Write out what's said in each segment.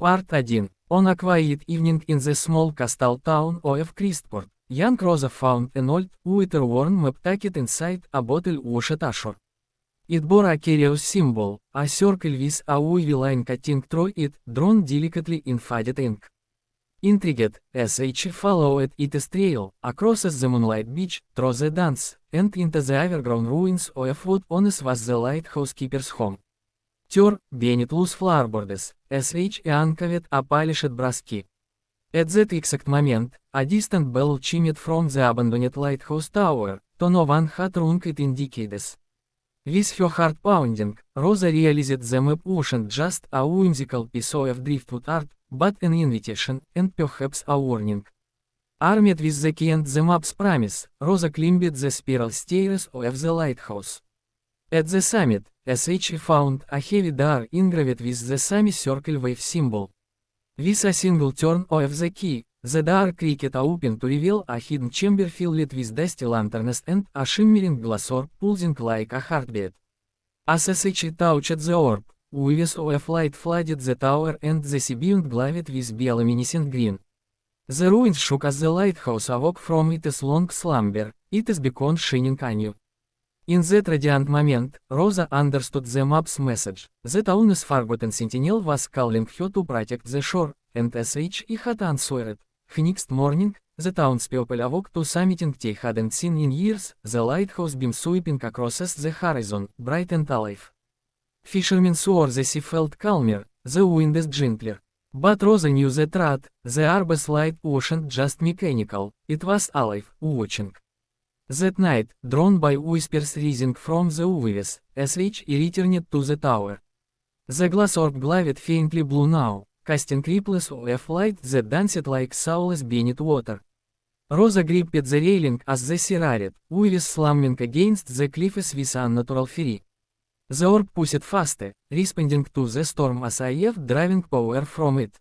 Part 1. On a quiet evening in the small coastal town of Crestport, young Rosa found an old, weather-worn map tucked inside a bottle washed ashore. It bore a curious symbol, a circle with a wavy line cutting through it, drawn delicately in faded ink. Intrigued, she followed its trail, across the moonlight beach, through the dance, and into the overgrown ruins of what once was the lighthouse keeper's home. There, beneath loose floorboards, uncovered a polished brass key. At that exact moment, a distant bell chimed from the abandoned lighthouse tower, to no one had rung it in decades. With her heart pounding, Rosa realized the map wasn't just a whimsical piece of driftwood art, but an invitation, and perhaps a warning. Armed with the key and the map's promise, Rosa climbed the spiral stairs of the lighthouse. At the summit, she found a heavy door engraved with the same circle wave symbol. With a single turn of the key, the door creaked open to reveal a hidden chamber filled with dusty lanterns and a shimmering glass orb pulsing like a heartbeat. As she touched the orb, waves of light flooded the tower and the sea beyond glowed with bioluminescent green. The ruins shook as the lighthouse awoke from its long slumber, its beacon shining anew. In that radiant moment, Rosa understood the map's message. The town's forgotten sentinel was calling her to protect the shore, and she had answered. Next morning, the town's people awoke to something they hadn't seen in years, the lighthouse beam sweeping across the horizon, bright and alive. Fishermen swore the sea felt calmer, the wind is gentler. But Rosa knew that the orb's light wasn't just mechanical, it was alive, watching. That night, drawn by whispers rising from the waves, returned to the tower. The glass orb glowed faintly blue now, casting ripples of light that danced like souls beneath water. Rosa gripped the railing as the sea roared, waves slamming against the cliffs with unnatural fury. The orb pushed faster, responding to the storm as if driving power from it.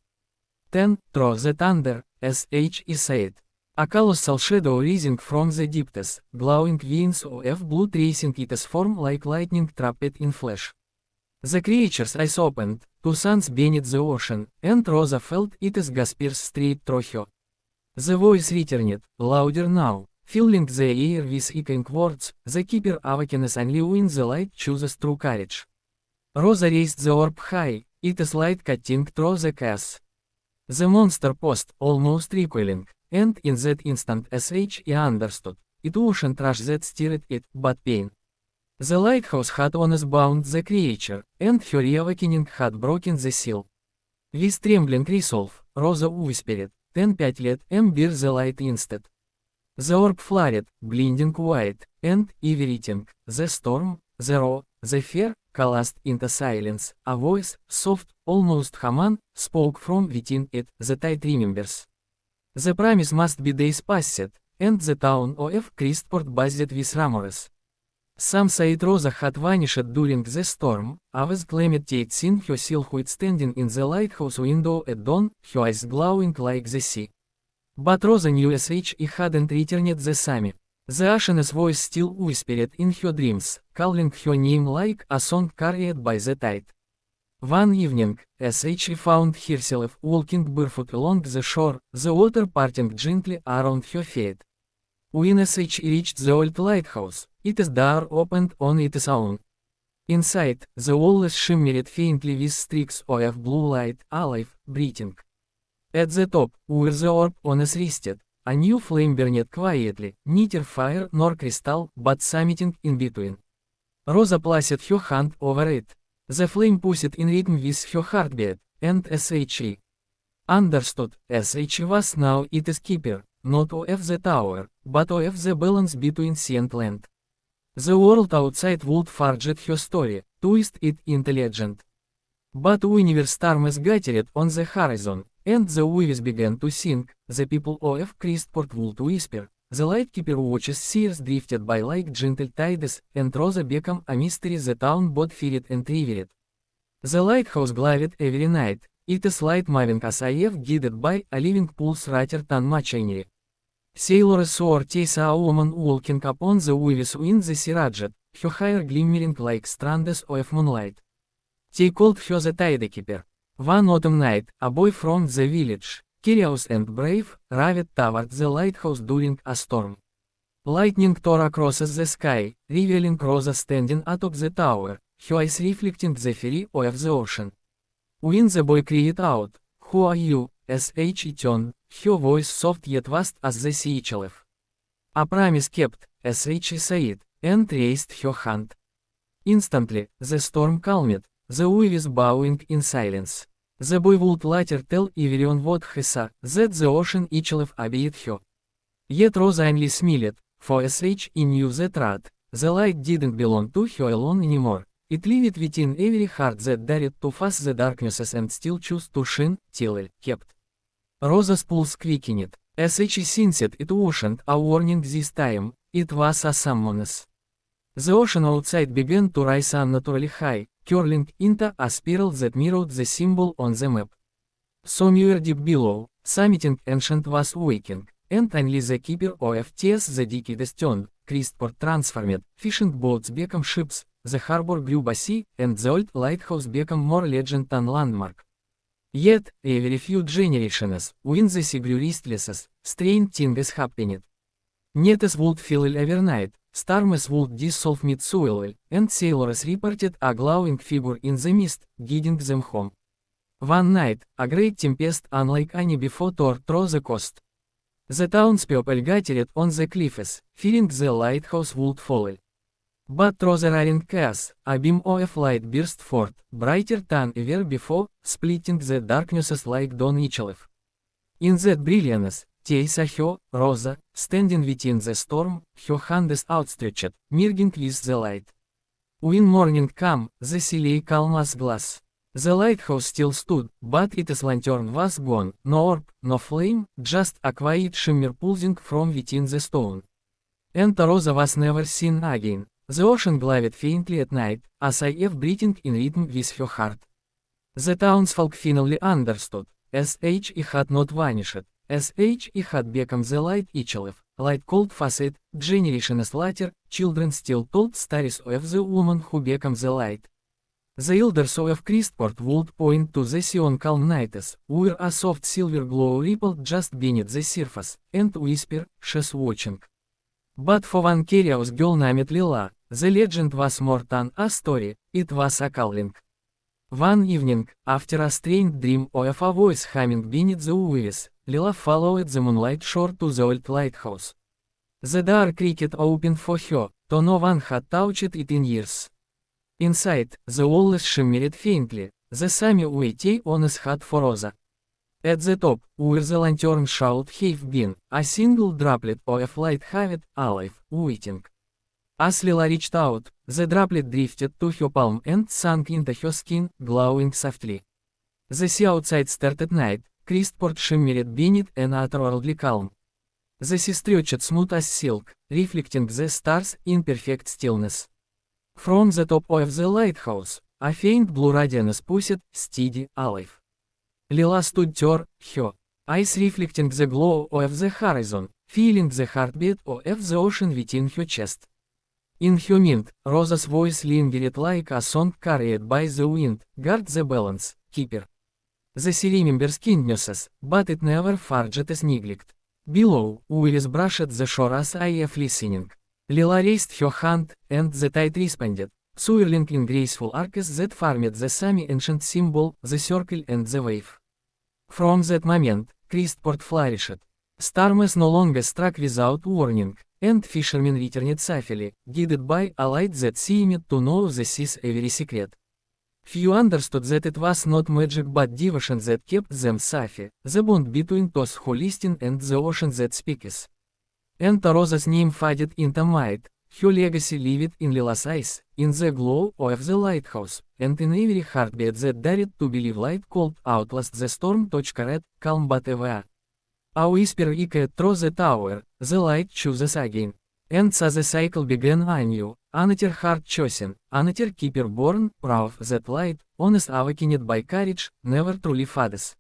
Then, through the thunder, she said. A colossal shadow rising from the depths, glowing veins of blue tracing its form like lightning trapped in flash. The creature's eyes opened, two suns beneath the ocean, and Rosa felt its gaze pierce straight through her. The voice returned, louder now, filling the air with echoing words, the keeper awakens only when the light chooses true courage. Rosa raised the orb high, its light cutting through the chaos. The monster paused, almost recoiling. And in that instant she understood, it wasn't rush that stirred it, but pain. The lighthouse had once bound the creature, and her awakening had broken the seal. With trembling resolve, Rosa whispered, 5 let bear the light instead. The orb flared, blinding white, and everything, the storm, the roar, the fear, collapsed into silence. A voice, soft, almost human, spoke from within it, that it remembers. The promise must be days past, and the town of Crestport buzzed with rumors. Some said Rosa had vanished during the storm, others claimed they'd seen her silhouette standing in the lighthouse window at dawn, her eyes glowing like the sea. But Rosa knew she hadn't returned the same. The ocean's voice still whispered in her dreams, calling her name like a song carried by the tide. One evening, she found herself walking barefoot along the shore, the water parting gently around her feet. When she reached the old lighthouse, its door opened on its own. Inside, the walls shimmered faintly with streaks of blue light, alive, breathing. At the top, where the orb once rested, a new flame burned quietly, neither fire nor crystal, but something in between. Rosa placed her hand over it. The flame pulsed in rhythm with her heartbeat, and she understood, she was now its keeper, not of the tower, but of the balance between sea and land. The world outside would forge her story, twist it into legend. But whenever storms gathered on the horizon, and the waves began to sink, the people of Crestport would whisper. The lightkeeper watches seas drifted by like gentle tides, and Rosa became a mystery the town both feared and revered. The lighthouse glowed every night, its light moving as if guided by a living pulse rather than machinery. Sailors saw a woman walking upon the waves when the sea raged, her hair glimmering like strands of moonlight. They called her the tidekeeper. One autumn night, a boy from the village, curious and brave, raved toward the lighthouse during a storm. Lightning tore across the sky, revealing Rosa standing atop the tower, her eyes reflecting the fury of the ocean. When the boy cried out, "Who are you?" She turned, her voice soft yet vast as the sea itself. "A promise kept," she said, and raised her hand. Instantly, the storm calmed, the waves bowing in silence. The boy would later tell everyone what he saw, that the ocean itself obeyed her. Yet Rosa only smiled, for he knew that the light didn't belong to her alone anymore. It lived within every heart that dared to face the darknesses and still chose to shine, till it kept. Rosa's pulse quickened, she sensed it wasn't a warning this time, it was a summons. The ocean outside began to rise unnaturally high, curling into a spiral that mirrored the symbol on the map. Somewhere deep below, something ancient was waking, and only the keeper of the decades turned, Crestport transformed, fishing boats became ships, the harbor grew busy, and the old lighthouse became more legend than landmark. Yet, every few generations, when the sea grew restless, strange things happened. Nets would fill overnight, storms would dissolve mid-swell, and sailors reported a glowing figure in the mist, guiding them home. One night, a great tempest unlike any before tore through the coast. The townspeople gathered on the cliffs, fearing the lighthouse would fall. But through the roaring chaos, a beam of light burst forth, brighter than ever before, splitting the darknesses like dawn itself. In that brilliance, they saw her, Rosa, standing within the storm, her hands outstretched, merging with the light. When morning came, the sea lay calm as glass. The lighthouse still stood, but its lantern was gone, no orb, no flame, just a quiet shimmer pulsing from within the stone. And Rosa was never seen again. The ocean glowed faintly at night, as if breathing in rhythm with her heart. The townsfolk finally understood, he had not vanished, he had become the light itself, light cold facade, generations later, children still told stories of the woman who became the light. The elders of Crestport would point to the sea on calm nights, where a soft silver glow rippled just beneath the surface, and whisper, "She's watching." But for one curious girl named Lila, the legend was more than a story, it was a calling. One evening, after a strange dream of a voice humming beneath the waves, Lila followed the moonlight shore to the old lighthouse. The door creaked open for her, though no one had touched it in years. Inside, the walls shimmered faintly, the same way they once had for Rosa. At the top, where the lantern should have been, a single droplet of light hovered, alive, waiting. As Lila reached out, the droplet drifted to her palm and sank into her skin, glowing softly. The sea outside stared at night, Crestport shimmered beneath an otherworldly calm. The sea stretched smooth as silk, reflecting the stars in perfect stillness. From the top of the lighthouse, a faint blue radiance pulsed, steady, alive. Lila stood her eyes reflecting the glow of the horizon, feeling the heartbeat of the ocean within her chest. In her mind, Rosa's voice lingered like a song carried by the wind, "Guard the balance, keeper." The sea remembers kindnesses, but it never forgets neglect. Below, waves brushed the shore as if listening. Lila raised her hand, and the tide responded, swirling in graceful arcs that formed the same ancient symbol, the circle and the wave. From that moment, Crestport flourished. Storms no longer struck without warning, and fishermen returned safely, guided by a light that seemed to know the sea's every secret. Few understood that it was not magic but devotion that kept them safe, the bond between those who listen and the ocean that speaks. And Rosa's name faded into might, her legacy lived in Lila's eyes, in the glow of the lighthouse, and in every heartbeat that dared to believe light could outlast the storm. Red, calm but ever. A whisper echoed through the tower, the light chooses again. And so the cycle began anew, another heart chosen, another keeper born, proud that light, honest awakened by courage, never truly fades.